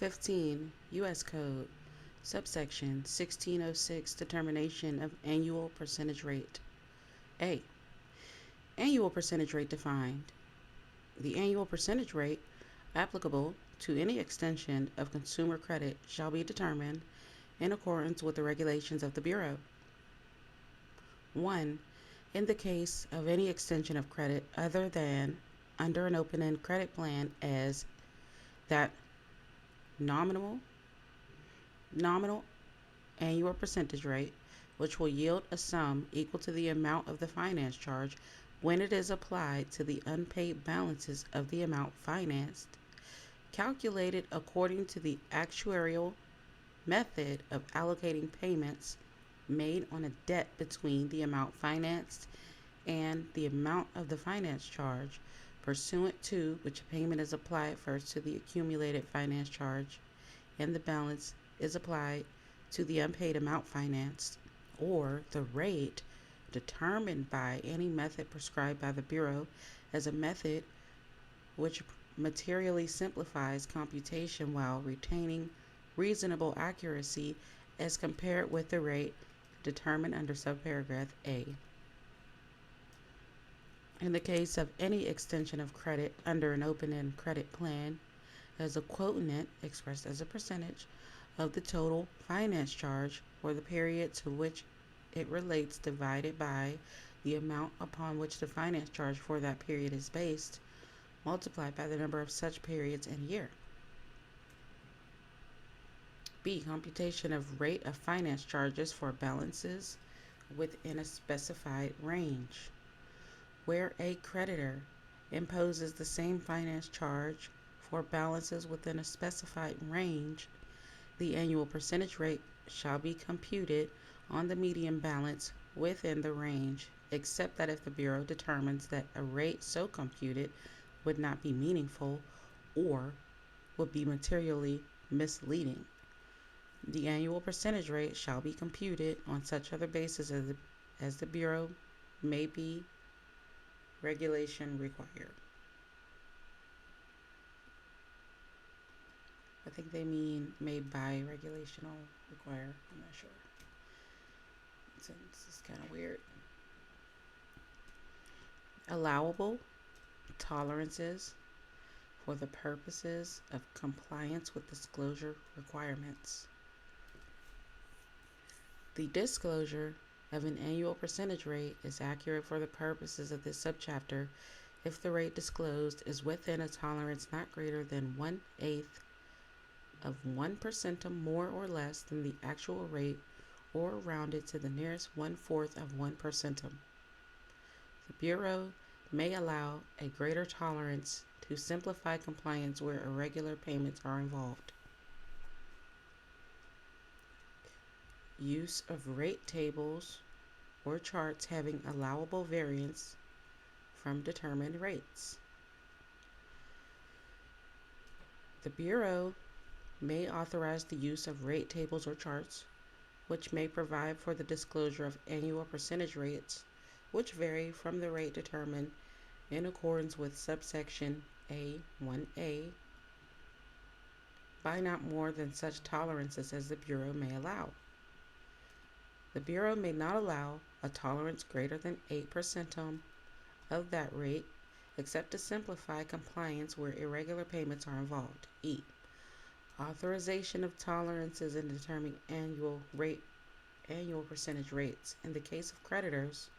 15 U.S. Code, subsection 1606, Determination of Annual Percentage Rate. A. Annual percentage rate defined. The annual percentage rate applicable to any extension of consumer credit shall be determined in accordance with the regulations of the Bureau. 1. In the case of any extension of credit other than under an open-end credit plan as that nominal annual percentage rate, which will yield a sum equal to the amount of the finance charge when it is applied to the unpaid balances of the amount financed, calculated according to the actuarial method of allocating payments made on a debt between the amount financed and the amount of the finance charge, pursuant to which payment is applied first to the accumulated finance charge and the balance is applied to the unpaid amount financed, or the rate determined by any method prescribed by the Bureau as a method which materially simplifies computation while retaining reasonable accuracy as compared with the rate determined under subparagraph A. In the case of any extension of credit under an open-end credit plan, as a quotient expressed as a percentage of the total finance charge for the period to which it relates divided by the amount upon which the finance charge for that period is based, multiplied by the number of such periods in a year. B. Computation of rate of finance charges for balances within a specified range. Where a creditor imposes the same finance charge for balances within a specified range, the annual percentage rate shall be computed on the median balance within the range, except that if the Bureau determines that a rate so computed would not be meaningful or would be materially misleading. The annual percentage rate shall be computed on such other basis as the Bureau may be regulation required. I think they mean made by regulation or require. I'm not sure. This is kind of weird. Allowable tolerances for the purposes of compliance with disclosure requirements. The disclosure of an annual percentage rate is accurate for the purposes of this subchapter if the rate disclosed is within a tolerance not greater than 1/8 of 1% more or less than the actual rate, or rounded to the nearest 1/4 of 1%. The Bureau may allow a greater tolerance to simplify compliance where irregular payments are involved. Use of rate tables or charts having allowable variance from determined rates. The Bureau may authorize the use of rate tables or charts, which may provide for the disclosure of annual percentage rates, which vary from the rate determined in accordance with subsection A1A by not more than such tolerances as the Bureau may allow. The Bureau may not allow a tolerance greater than 8% of that rate, except to simplify compliance where irregular payments are involved. E. Authorization of tolerances in determining annual percentage rates. In the case of creditors,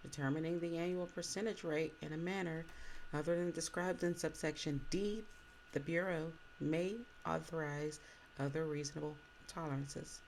determining the annual percentage rate in a manner other than described in subsection D, the Bureau may authorize other reasonable tolerances.